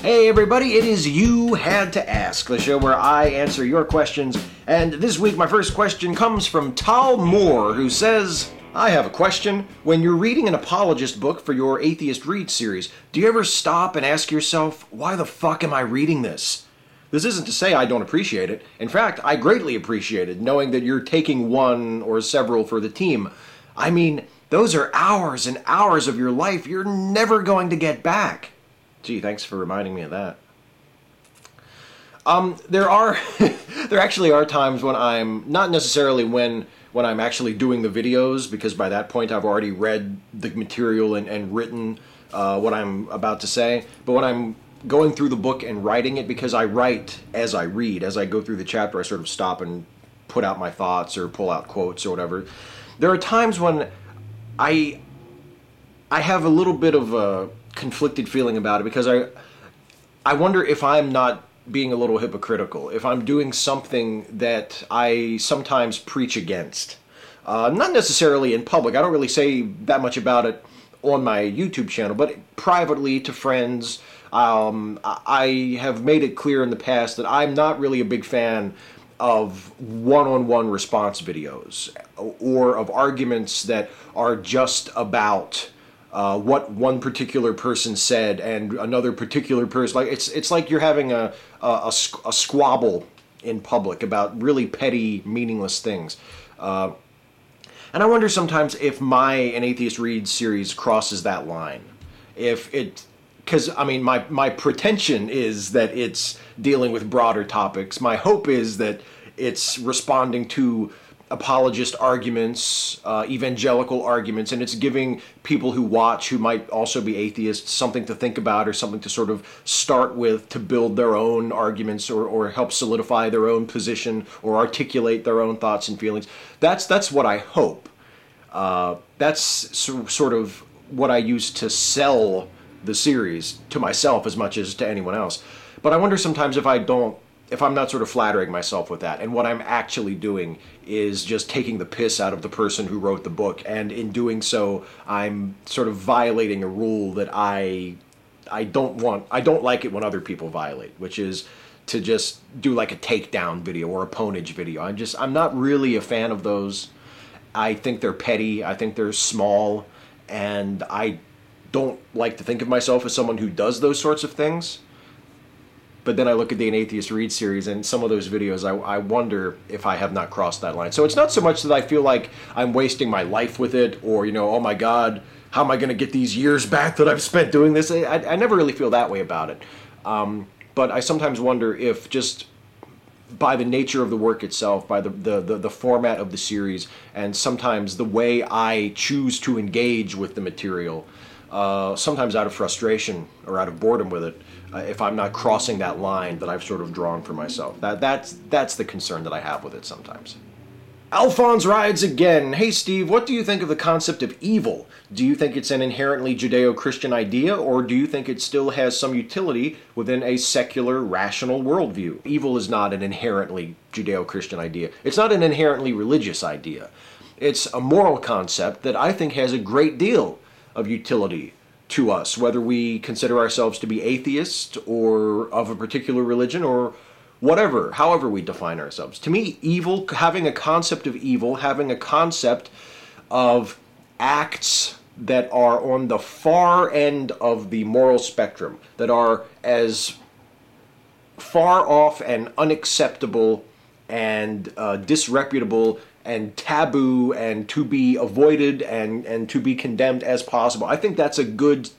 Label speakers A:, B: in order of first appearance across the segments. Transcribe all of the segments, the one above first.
A: Hey everybody, it is You Had to Ask, the show where I answer your questions. And this week my first question comes from Tal Moore, who says, I have a question. When you're reading an apologist book for your Atheist Read series, do you ever stop and ask yourself, why the fuck am I reading this? This isn't to say I don't appreciate it. In fact, I greatly appreciate it, knowing that you're taking one or several for the team. I mean, those are hours and hours of your life you're never going to get back. Gee, thanks for reminding me of that. There actually are times when I'm, not necessarily when I'm actually doing the videos, because by that point I've already read the material and written what I'm about to say, but when I'm going through the book and writing it, because I write as I read. As I go through the chapter, I sort of stop and put out my thoughts or pull out quotes or whatever. There are times when I have a little bit of a conflicted feeling about it, because I wonder if I'm not being a little hypocritical, if I'm doing something that I sometimes preach against. Not necessarily in public. I don't really say that much about it on my YouTube channel, but privately to friends, I have made it clear in the past that I'm not really a big fan of one-on-one response videos or of arguments that are just about what one particular person said and another particular person. Like it's like you're having a squabble in public about really petty, meaningless things. And I wonder sometimes if An Atheist Reads series crosses that line. Because, I mean, my pretension is that it's dealing with broader topics. My hope is that it's responding to apologist arguments, evangelical arguments, and it's giving people who watch, who might also be atheists, something to think about or something to sort of start with to build their own arguments or help solidify their own position or articulate their own thoughts and feelings. That's what I hope. That's sort of what I use to sell the series to myself as much as to anyone else. But I wonder sometimes if I'm not sort of flattering myself with that, and what I'm actually doing is just taking the piss out of the person who wrote the book, and in doing so, I'm sort of violating a rule that I don't like it when other people violate, which is to just do like a takedown video or a ponage video. I'm not really a fan of those. I think they're petty, I think they're small, and I don't like to think of myself as someone who does those sorts of things. But then I look at the An Atheist Read series, and some of those videos, I wonder if I have not crossed that line. So it's not so much that I feel like I'm wasting my life with it, or, oh my God, how am I going to get these years back that I've spent doing this? I never really feel that way about it. But I sometimes wonder if just by the nature of the work itself, by the format of the series, and sometimes the way I choose to engage with the material, sometimes out of frustration or out of boredom with it, if I'm not crossing that line that I've sort of drawn for myself. That's the concern that I have with it sometimes. Alfonzridesagain, hey Steve, what do you think of the concept of evil? Do you think it's an inherently Judeo-Christian idea, or do you think it still has some utility within a secular, rational worldview? Evil is not an inherently Judeo-Christian idea. It's not an inherently religious idea. It's a moral concept that I think has a great deal of utility to us, whether we consider ourselves to be atheists or of a particular religion or whatever, however we define ourselves. To me, evil, having a concept of evil, having a concept of acts that are on the far end of the moral spectrum, that are as far off and unacceptable and disreputable and taboo and to be avoided and to be condemned as possible. I think that's a good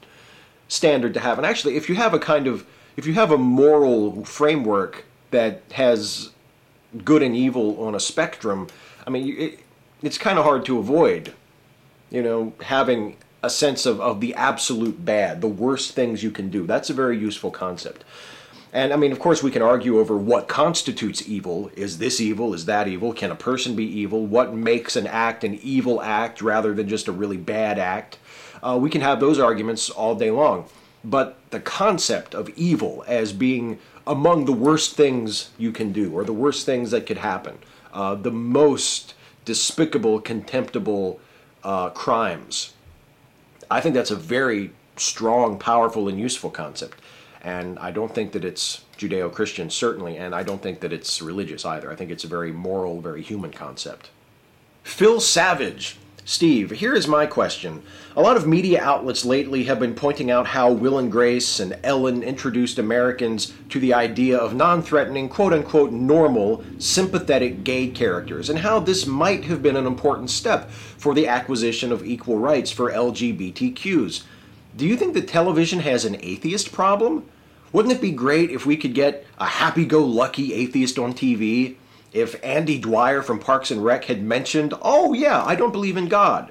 A: standard to have. And actually, if you have a moral framework that has good and evil on a spectrum, I mean, it's kind of hard to avoid, having a sense of the absolute bad, the worst things you can do. That's a very useful concept. And, I mean, of course, we can argue over what constitutes evil. Is this evil? Is that evil? Can a person be evil? What makes an act an evil act rather than just a really bad act? We can have those arguments all day long. But the concept of evil as being among the worst things you can do, or the worst things that could happen, the most despicable, contemptible crimes, I think that's a very strong, powerful, and useful concept. And I don't think that it's Judeo-Christian, certainly, and I don't think that it's religious either. I think it's a very moral, very human concept. Phil Savage. Steve, here is my question. A lot of media outlets lately have been pointing out how Will and Grace and Ellen introduced Americans to the idea of non-threatening, quote-unquote, normal, sympathetic gay characters, and how this might have been an important step for the acquisition of equal rights for LGBTQs. Do you think that television has an atheist problem? Wouldn't it be great if we could get a happy-go-lucky atheist on TV? If Andy Dwyer from Parks and Rec had mentioned, oh yeah, I don't believe in God.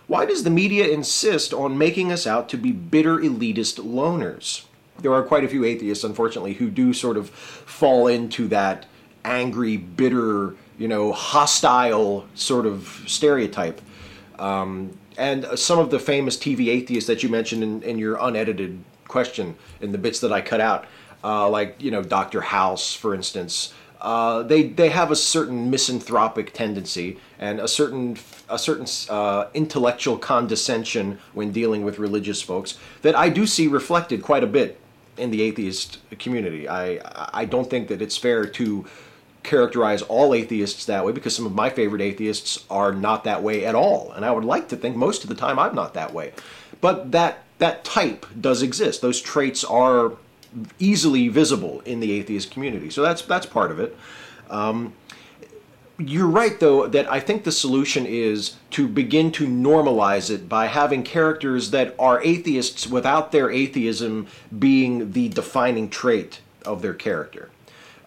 A: Why does the media insist on making us out to be bitter elitist loners? There are quite a few atheists, unfortunately, who do sort of fall into that angry, bitter, hostile sort of stereotype. And some of the famous TV atheists that you mentioned in your unedited question, in the bits that I cut out, like Dr. House, for instance, they have a certain misanthropic tendency and a certain intellectual condescension when dealing with religious folks that I do see reflected quite a bit in the atheist community. I don't think that it's fair to characterize all atheists that way, because some of my favorite atheists are not that way at all, and I would like to think most of the time I'm not that way. But that type does exist. Those traits are easily visible in the atheist community. So that's part of it. You're right, though, that I think the solution is to begin to normalize it by having characters that are atheists without their atheism being the defining trait of their character.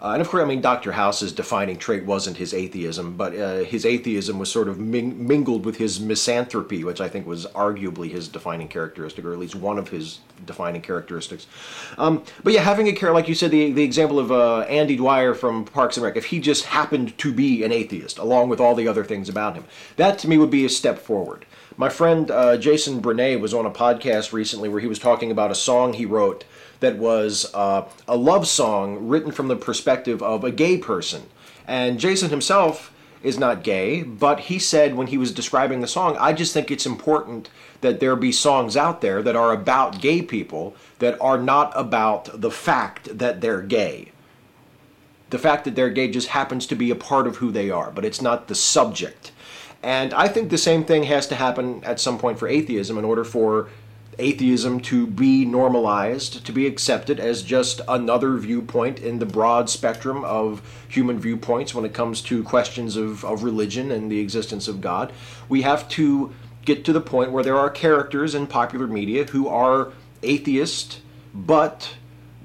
A: And of course, Dr. House's defining trait wasn't his atheism, but his atheism was sort of mingled with his misanthropy, which I think was arguably his defining characteristic, or at least one of his defining characteristics. But yeah, having a character, like you said, the example of Andy Dwyer from Parks and Rec, if he just happened to be an atheist, along with all the other things about him, that to me would be a step forward. My friend Jason Brenet was on a podcast recently where he was talking about a song he wrote that was a love song written from the perspective of a gay person. And Jason himself is not gay, but he said when he was describing the song, I just think it's important that there be songs out there that are about gay people that are not about the fact that they're gay. The fact that they're gay just happens to be a part of who they are, but it's not the subject. And I think the same thing has to happen at some point for atheism in order for atheism to be normalized, to be accepted as just another viewpoint in the broad spectrum of human viewpoints when it comes to questions of religion and the existence of God. We have to get to the point where there are characters in popular media who are atheist, but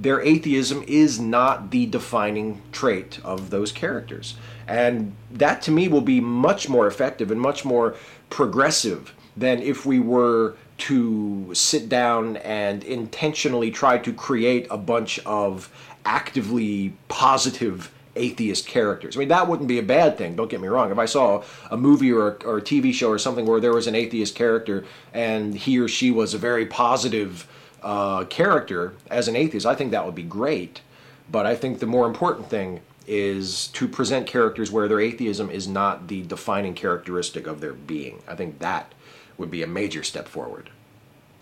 A: their atheism is not the defining trait of those characters. And that to me will be much more effective and much more progressive than if we were to sit down and intentionally try to create a bunch of actively positive atheist characters. That wouldn't be a bad thing, don't get me wrong. If I saw a movie or a TV show or something where there was an atheist character and he or she was a very positive character as an atheist, I think that would be great. But I think the more important thing is to present characters where their atheism is not the defining characteristic of their being. I think that would be a major step forward.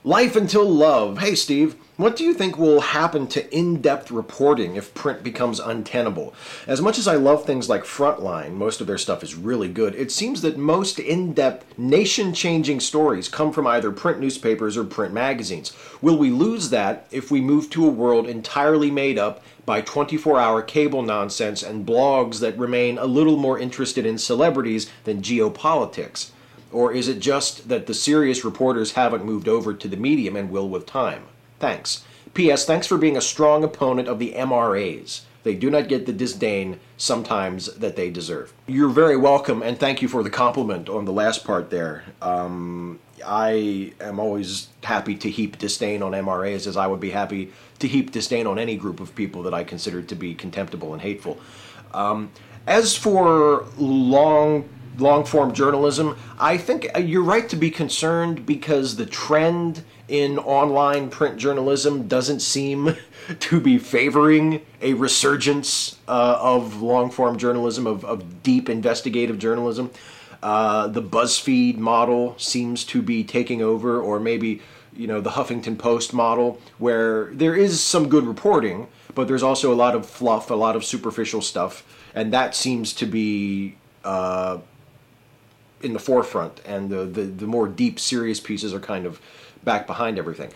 A: Life Until Love. Hey Steve, what do you think will happen to in-depth reporting if print becomes untenable? As much as I love things like Frontline, most of their stuff is really good, it seems that most in-depth, nation-changing stories come from either print newspapers or print magazines. Will we lose that if we move to a world entirely made up by 24-hour cable nonsense and blogs that remain a little more interested in celebrities than geopolitics? Or is it just that the serious reporters haven't moved over to the medium and will with time? Thanks. P.S. Thanks for being a strong opponent of the MRAs. They do not get the disdain sometimes that they deserve. You're very welcome, and thank you for the compliment on the last part there. I am always happy to heap disdain on MRAs, as I would be happy to heap disdain on any group of people that I consider to be contemptible and hateful. As for long-form journalism, I think you're right to be concerned because the trend in online print journalism doesn't seem to be favoring a resurgence of long-form journalism, of deep investigative journalism. The BuzzFeed model seems to be taking over, or maybe the Huffington Post model, where there is some good reporting, but there's also a lot of fluff, a lot of superficial stuff, and that seems to be in the forefront, and the more deep, serious pieces are kind of back behind everything.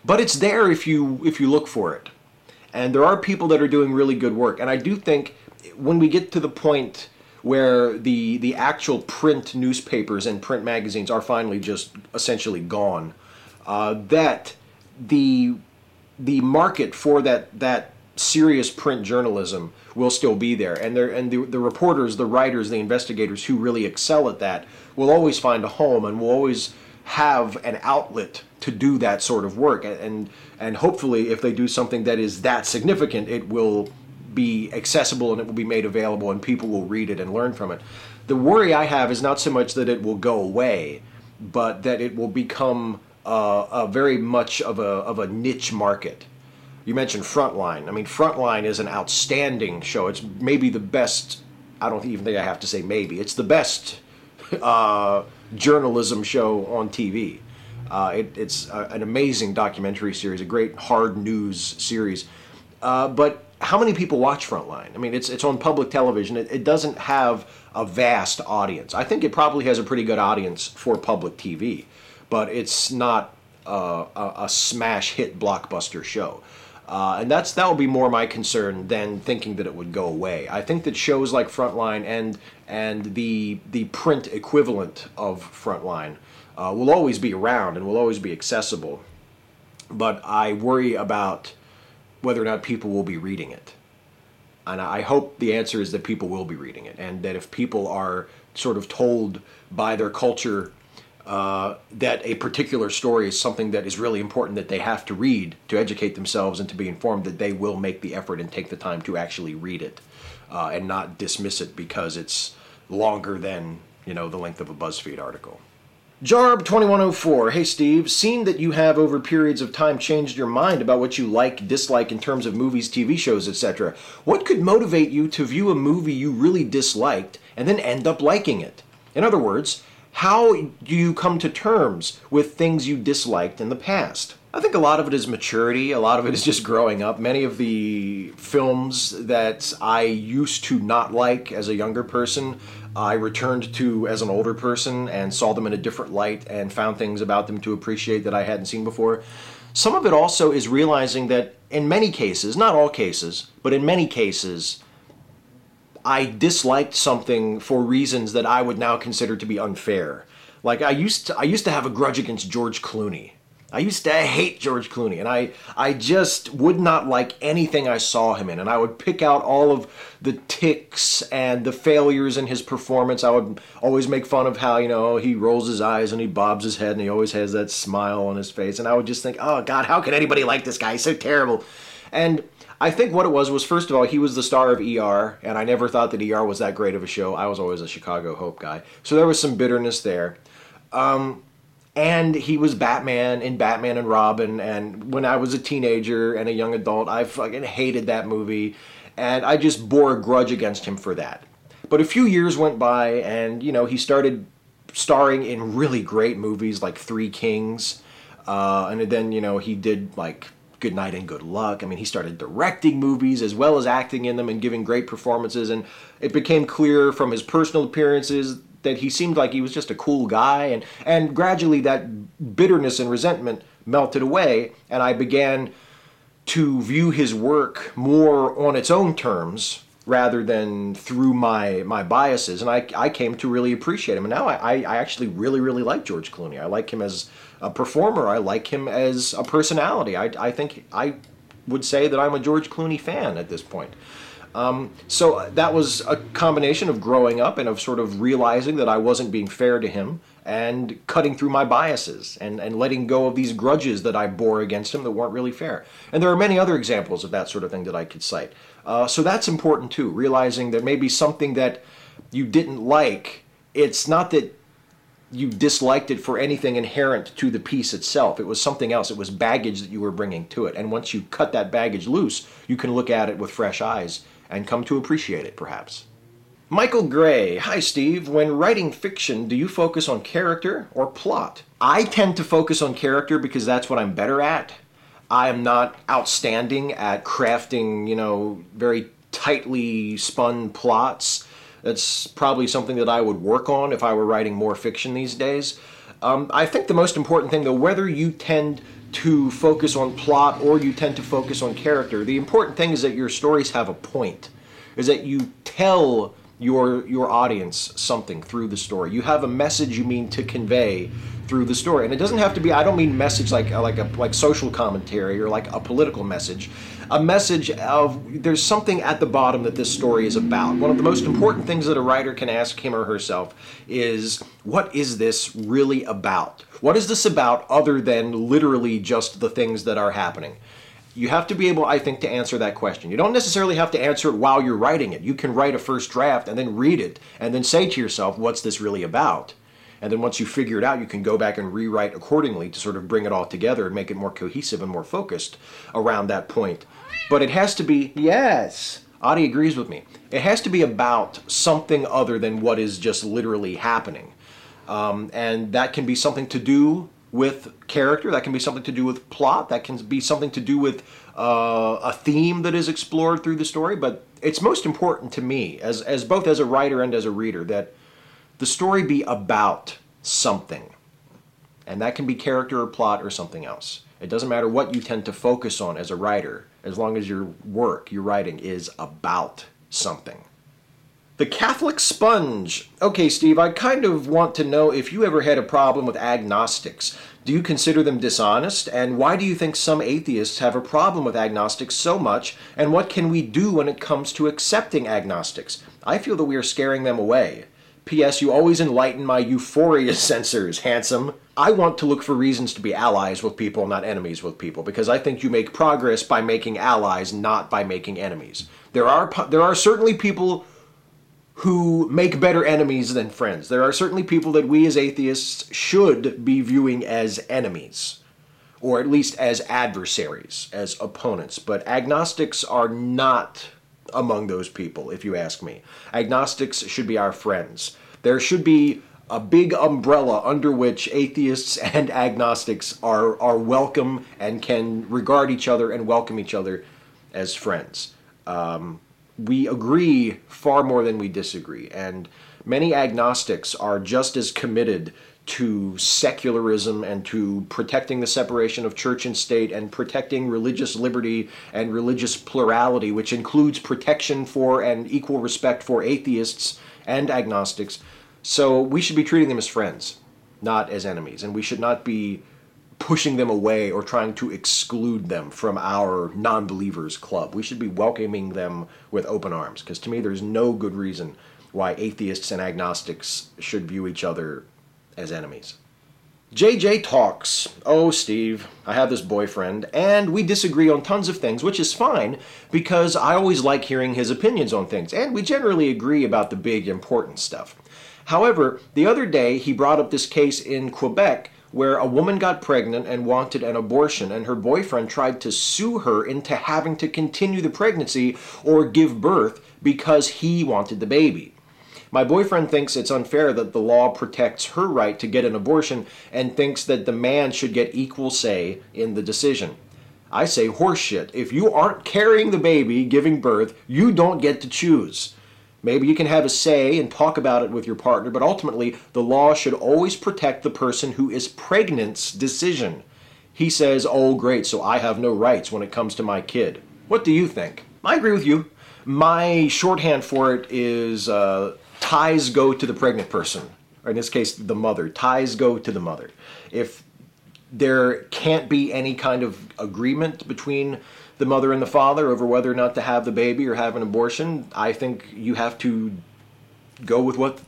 A: But it's there if you look for it. And there are people that are doing really good work. And I do think when we get to the point where the actual print newspapers and print magazines are finally just essentially gone, that the market for that serious print journalism will still be there, and the reporters, the writers, the investigators who really excel at that will always find a home and will always have an outlet to do that sort of work, and hopefully if they do something that is that significant, it will be accessible and it will be made available and people will read it and learn from it. The worry I have is not so much that it will go away, but that it will become a very much of a niche market. You mentioned Frontline. I mean, Frontline is an outstanding show. It's maybe the best, I don't even think I have to say maybe, it's the best journalism show on TV. It's an amazing documentary series, a great hard news series. But how many people watch Frontline? I mean, it's on public television. It doesn't have a vast audience. I think it probably has a pretty good audience for public TV, but it's not a smash hit blockbuster show. And that will be more my concern than thinking that it would go away. I think that shows like Frontline and the print equivalent of Frontline will always be around and will always be accessible. But I worry about whether or not people will be reading it. And I hope the answer is that people will be reading it, and that if people are sort of told by their culture that a particular story is something that is really important that they have to read to educate themselves and to be informed, that they will make the effort and take the time to actually read it and not dismiss it because it's longer than, the length of a BuzzFeed article. Jarb2104 Hey Steve, seen that you have over periods of time changed your mind about what you like, dislike in terms of movies, TV shows, etc. What could motivate you to view a movie you really disliked and then end up liking it? In other words, how do you come to terms with things you disliked in the past? I think a lot of it is maturity. A lot of it is just growing up. Many of the films that I used to not like as a younger person, I returned to as an older person and saw them in a different light and found things about them to appreciate that I hadn't seen before. Some of it also is realizing that in many cases, not all cases, but in many cases, I disliked something for reasons that I would now consider to be unfair. Like I used to have a grudge against George Clooney. I used to hate George Clooney, and I just would not like anything I saw him in, and I would pick out all of the tics and the failures in his performance. I would always make fun of how, he rolls his eyes and he bobs his head and he always has that smile on his face, and I would just think, oh God, how can anybody like this guy? He's so terrible. And I think what it was first of all, he was the star of ER, and I never thought that ER was that great of a show. I was always a Chicago Hope guy. So there was some bitterness there. And he was Batman in Batman and Robin, and when I was a teenager and a young adult, I fucking hated that movie, and I just bore a grudge against him for that. But a few years went by, and, he started starring in really great movies like Three Kings, and then, he did, like, Good Night and Good Luck. I mean, he started directing movies as well as acting in them and giving great performances, and it became clear from his personal appearances that he seemed like he was just a cool guy, and gradually that bitterness and resentment melted away, and I began to view his work more on its own terms rather than through my biases, and I came to really appreciate him. And now I actually really, really like George Clooney. I like him as a performer. I like him as a personality. I think I would say that I'm a George Clooney fan at this point. So that was a combination of growing up and of sort of realizing that I wasn't being fair to him and cutting through my biases and letting go of these grudges that I bore against him that weren't really fair. And there are many other examples of that sort of thing that I could cite. So that's important too, realizing that maybe something that you didn't like, it's not that you disliked it for anything inherent to the piece itself. It was something else. It was baggage that you were bringing to it. And once you cut that baggage loose, you can look at it with fresh eyes and come to appreciate it, perhaps. Michael Gray, hi Steve. When writing fiction, do you focus on character or plot? I tend to focus on character because that's what I'm better at. I am not outstanding at crafting, very tightly spun plots. That's probably something that I would work on if I were writing more fiction these days. I think the most important thing, though, whether you tend to focus on plot or you tend to focus on character, the important thing is that your stories have a point, is that you tell your audience something through the story. You have a message you mean to convey through the story, and it doesn't have to be. I don't mean message like social commentary or like a political message. A message of there's something at the bottom that this story is about. One of the most important things that a writer can ask him or herself is, what is this really about? What is this about other than literally just the things that are happening? You have to be able, I think, to answer that question. You don't necessarily have to answer it while you're writing it. You can write a first draft and then read it and then say to yourself, what's this really about? And then once you figure it out, you can go back and rewrite accordingly to sort of bring it all together and make it more cohesive and more focused around that point. But it has to be, yes, Adi agrees with me. It has to be about something other than what is just literally happening. And that can be something to do with character, that can be something to do with plot, that can be something to do with a theme that is explored through the story. But it's most important to me, as both as a writer and as a reader, that the story be about something. And that can be character or plot or something else. It doesn't matter what you tend to focus on as a writer, as long as your work, your writing, is about something. The Catholic Sponge. Okay, Steve, I kind of want to know if you ever had a problem with agnostics. Do you consider them dishonest? And why do you think some atheists have a problem with agnostics so much? And what can we do when it comes to accepting agnostics? I feel that we are scaring them away. P.S. You always enlighten my euphoria sensors, handsome. I want to look for reasons to be allies with people, not enemies with people, because I think you make progress by making allies, not by making enemies. There are certainly people who make better enemies than friends. There are certainly people that we as atheists should be viewing as enemies, or at least as adversaries, as opponents. But agnostics are not among those people, if you ask me. Agnostics should be our friends. There should be a big umbrella under which atheists and agnostics are welcome and can regard each other and welcome each other as friends. We agree far more than we disagree, and many agnostics are just as committed to secularism and to protecting the separation of church and state and protecting religious liberty and religious plurality, which includes protection for and equal respect for atheists and agnostics. So we should be treating them as friends, not as enemies, and we should not be pushing them away or trying to exclude them from our non-believers club. We should be welcoming them with open arms, because to me there's no good reason why atheists and agnostics should view each other as enemies. JJ talks. Oh, Steve, I have this boyfriend, and we disagree on tons of things, which is fine, because I always like hearing his opinions on things, and we generally agree about the big, important stuff. However, the other day he brought up this case in Quebec where a woman got pregnant and wanted an abortion, and her boyfriend tried to sue her into having to continue the pregnancy or give birth because he wanted the baby. My boyfriend thinks it's unfair that the law protects her right to get an abortion and thinks that the man should get equal say in the decision. I say horseshit. If you aren't carrying the baby, giving birth, you don't get to choose. Maybe you can have a say and talk about it with your partner, but ultimately the law should always protect the person who is pregnant's decision. He says, oh great, so I have no rights when it comes to my kid. What do you think? I agree with you. My shorthand for it is ties go to the pregnant person, or in this case the mother. Ties go to the mother. If there can't be any kind of agreement between the mother and the father over whether or not to have the baby or have an abortion, I think you have to go with what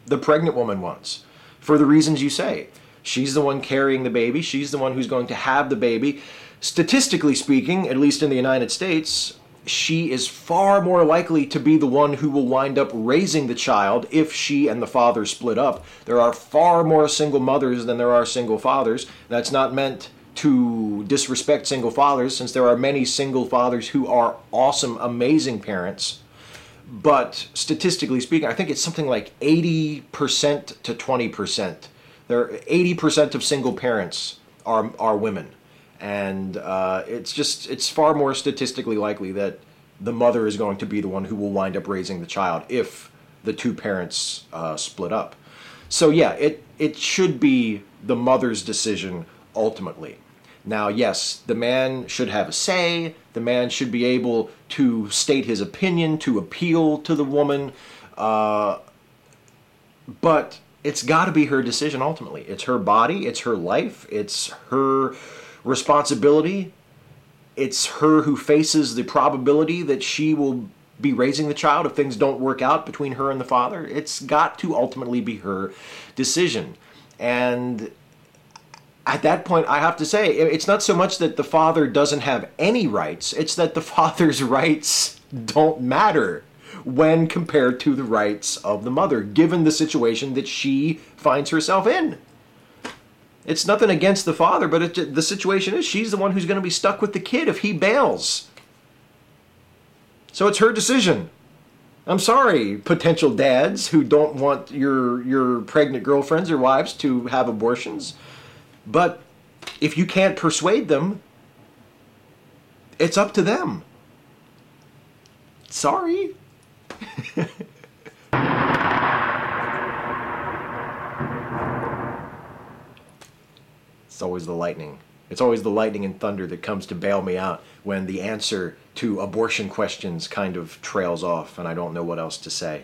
A: the pregnant woman wants, for the reasons you say. She's the one carrying the baby. She's the one who's going to have the baby. Statistically speaking, at least in the United States, she is far more likely to be the one who will wind up raising the child if she and the father split up. There are far more single mothers than there are single fathers. That's not meant to disrespect single fathers, since there are many single fathers who are awesome, amazing parents. But statistically speaking, I think it's something like 80% to 20%. There 80% of single parents are women. And it's far more statistically likely that the mother is going to be the one who will wind up raising the child if the two parents split up. So yeah, it should be the mother's decision ultimately. Now, yes, the man should have a say. The man should be able to state his opinion, to appeal to the woman. But it's got to be her decision ultimately. It's her body. It's her life. It's her responsibility. It's her who faces the probability that she will be raising the child if things don't work out between her and the father. It's got to ultimately be her decision. And at that point, I have to say, it's not so much that the father doesn't have any rights, it's that the father's rights don't matter when compared to the rights of the mother, given the situation that she finds herself in. It's nothing against the father, but the situation is she's the one who's going to be stuck with the kid if he bails. So it's her decision. I'm sorry, potential dads who don't want your pregnant girlfriends or wives to have abortions. But if you can't persuade them, it's up to them. Sorry. It's always the lightning. It's always the lightning and thunder that comes to bail me out when the answer to abortion questions kind of trails off and I don't know what else to say.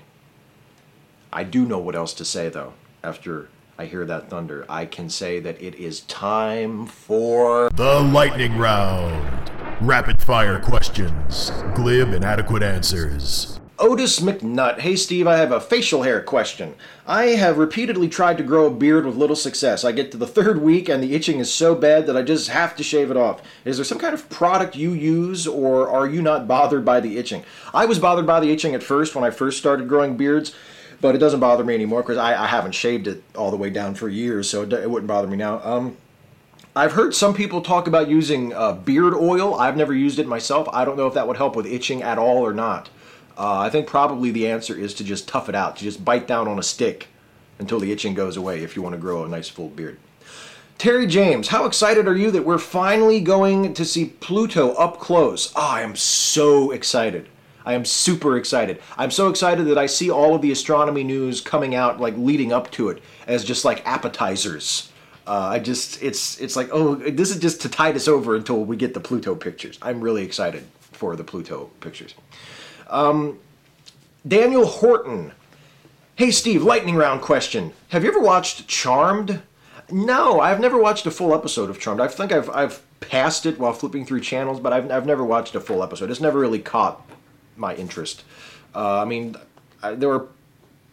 A: I do know what else to say, though, after I hear that thunder. I can say that it is time for
B: the lightning round. Rapid fire questions, glib and adequate answers.
A: Otis McNutt. Hey Steve, I have a facial hair question. I have repeatedly tried to grow a beard with little success. I get to the third week and the itching is so bad that I just have to shave it off. Is there some kind of product you use, or are you not bothered by the itching? I was bothered by the itching at first when I first started growing beards, but it doesn't bother me anymore because I haven't shaved it all the way down for years, so it wouldn't bother me now. I've heard some people talk about using beard oil. I've never used it myself. I don't know if that would help with itching at all or not. I think probably the answer is to just tough it out, to just bite down on a stick until the itching goes away if you want to grow a nice full beard. Terry James, how excited are you that we're finally going to see Pluto up close? Oh, I am so excited. I am super excited. I'm so excited that I see all of the astronomy news coming out, like leading up to it, as just like appetizers. It's like, oh, this is just to tide us over until we get the Pluto pictures. I'm really excited for the Pluto pictures. Daniel Horton. Hey Steve, lightning round question. Have you ever watched Charmed? No, I've never watched a full episode of Charmed. I think I've passed it while flipping through channels, but I've never watched a full episode. It's never really caught my interest. There were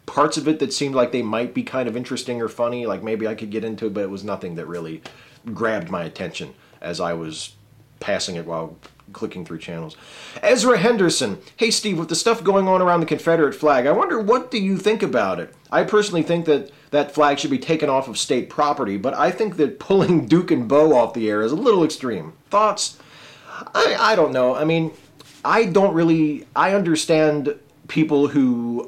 A: parts of it that seemed like they might be kind of interesting or funny, like maybe I could get into it, but it was nothing that really grabbed my attention as I was passing it while clicking through channels. Ezra Henderson. Hey Steve, with the stuff going on around the Confederate flag, I wonder, what do you think about it? I personally think that that flag should be taken off of state property, but I think that pulling Duke and Bo off the air is a little extreme. Thoughts? I don't know. I mean, I understand people who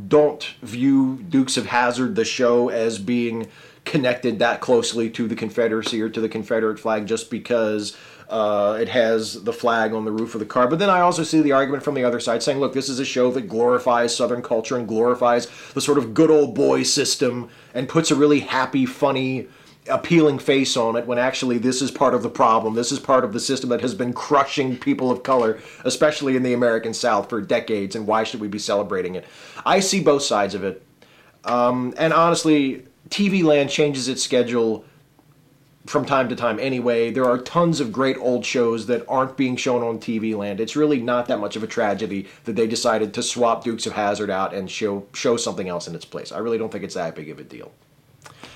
A: don't view Dukes of Hazzard, the show, as being connected that closely to the Confederacy or to the Confederate flag just because it has the flag on the roof of the car. But then I also see the argument from the other side saying, look, this is a show that glorifies Southern culture and glorifies the sort of good old boy system and puts a really happy, funny, appealing face on it, when actually this is part of the problem. This is part of the system that has been crushing people of color, especially in the American South, for decades, and why should we be celebrating it? I see both sides of it. And honestly, TV Land changes its schedule from time to time anyway. There are tons of great old shows that aren't being shown on TV Land. It's really not that much of a tragedy that they decided to swap Dukes of Hazzard out and show something else in its place. I really don't think it's that big of a deal.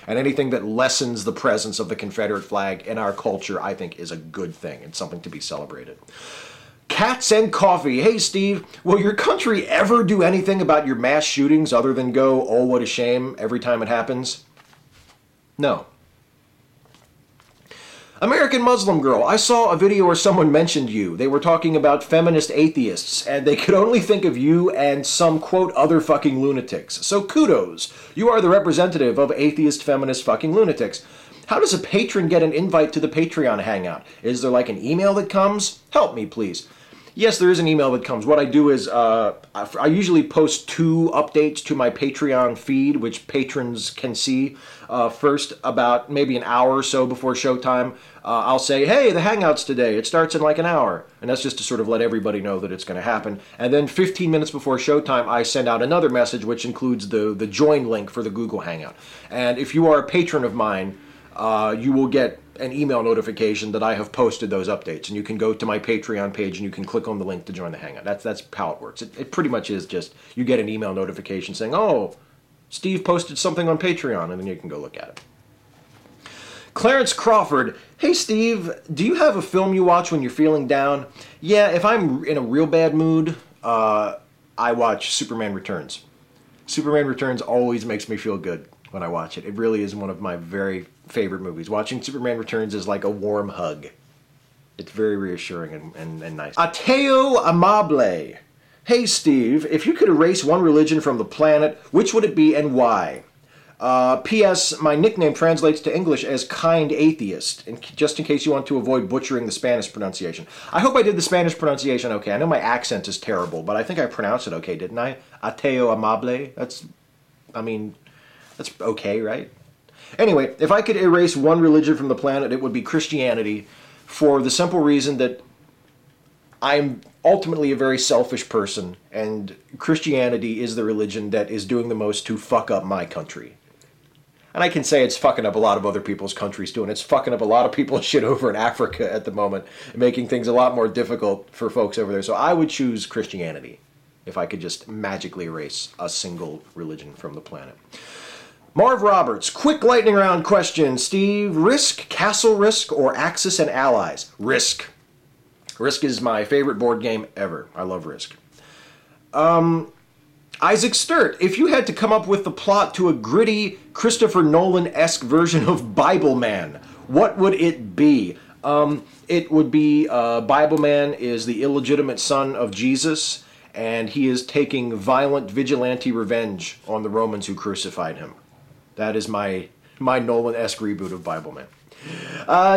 A: And anything that lessens the presence of the Confederate flag in our culture, I think, is a good thing and something to be celebrated. Cats and Coffee. Hey, Steve, will your country ever do anything about your mass shootings other than go, oh, what a shame, every time it happens? No. American Muslim girl, I saw a video where someone mentioned you. They were talking about feminist atheists, and they could only think of you and some, quote, other fucking lunatics. So kudos. You are the representative of atheist feminist fucking lunatics. How does a patron get an invite to the Patreon hangout? Is there like an email that comes? Help me, please. Yes, there is an email that comes. What I do is I usually post 2 updates to my Patreon feed, which patrons can see first about maybe an hour or so before showtime. I'll say, hey, the Hangout's today. It starts in like an hour. And that's just to sort of let everybody know that it's going to happen. And then 15 minutes before showtime, I send out another message, which includes the join link for the Google Hangout. And if you are a patron of mine, you will get an email notification that I have posted those updates, and you can go to my Patreon page and you can click on the link to join the Hangout. That's how it works. It pretty much is just you get an email notification saying, oh, Steve posted something on Patreon, and then you can go look at it. Clarence Crawford, hey Steve, do you have a film you watch when you're feeling down? Yeah, if I'm in a real bad mood, I watch Superman Returns. Superman Returns always makes me feel good when I watch it. It really is one of my very favorite movies. Watching Superman Returns is like a warm hug. It's very reassuring and nice. Ateo Amable. Hey Steve, if you could erase one religion from the planet, which would it be and why? P.S. My nickname translates to English as kind atheist, just in case you want to avoid butchering the Spanish pronunciation. I hope I did the Spanish pronunciation okay. I know my accent is terrible, but I think I pronounced it okay, didn't I? Ateo Amable. That's okay, right? Anyway, if I could erase one religion from the planet, it would be Christianity, for the simple reason that I'm ultimately a very selfish person, and Christianity is the religion that is doing the most to fuck up my country. And I can say it's fucking up a lot of other people's countries too, and it's fucking up a lot of people's shit over in Africa at the moment, making things a lot more difficult for folks over there. So I would choose Christianity if I could just magically erase a single religion from the planet. Marv Roberts, quick lightning round question. Steve, Risk, Castle Risk, or Axis and Allies? Risk. Risk is my favorite board game ever. I love Risk. Isaac Sturt, if you had to come up with the plot to a gritty Christopher Nolan-esque version of Bible Man, what would it be? It would be Bible Man is the illegitimate son of Jesus, and he is taking violent vigilante revenge on the Romans who crucified him. That is my Nolan-esque reboot of Bible Man.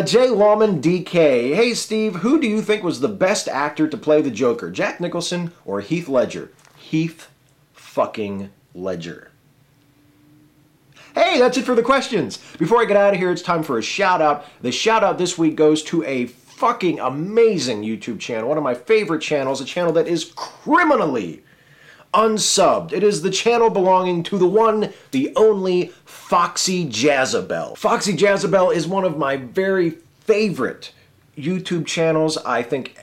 A: Jay Lawman DK. Hey Steve, who do you think was the best actor to play the Joker? Jack Nicholson or Heath Ledger? Heath fucking Ledger. Hey, that's it for the questions. Before I get out of here, it's time for a shout out. The shout out this week goes to a fucking amazing YouTube channel, one of my favorite channels, a channel that is criminally unsubbed. It is the channel belonging to the one, the only FoxyJazzabelle. FoxyJazzabelle is one of my very favorite YouTube channels. I think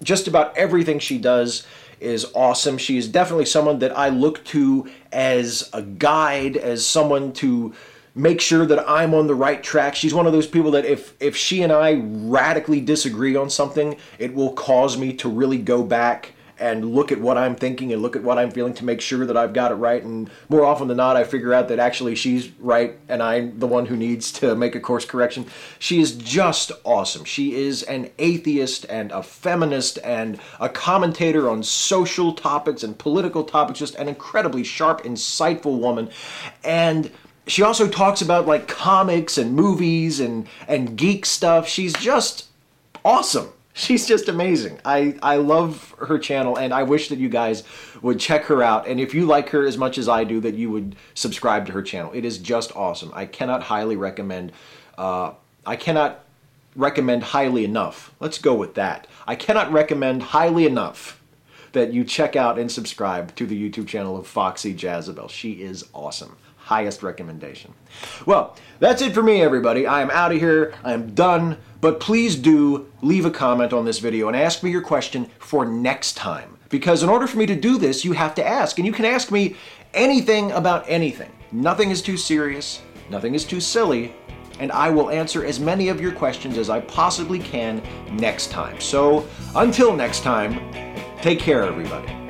A: just about everything she does is awesome. She is definitely someone that I look to as a guide, as someone to make sure that I'm on the right track. She's one of those people that if she and I radically disagree on something, it will cause me to really go back and look at what I'm thinking and look at what I'm feeling to make sure that I've got it right. And more often than not, I figure out that actually she's right and I'm the one who needs to make a course correction. She is just awesome. She is an atheist and a feminist and a commentator on social topics and political topics, just an incredibly sharp, insightful woman. And she also talks about like comics and movies and geek stuff. She's just awesome. She's just amazing. I love her channel, and I wish that you guys would check her out. And if you like her as much as I do, that you would subscribe to her channel. It is just awesome. I cannot recommend highly enough. Let's go with that. I cannot recommend highly enough that you check out and subscribe to the YouTube channel of FoxyJazzabelle. She is awesome. Highest recommendation. Well, that's it for me, everybody. I am out of here. I am done. But please do leave a comment on this video and ask me your question for next time. Because in order for me to do this, you have to ask. And you can ask me anything about anything. Nothing is too serious. Nothing is too silly. And I will answer as many of your questions as I possibly can next time. So until next time, take care, everybody.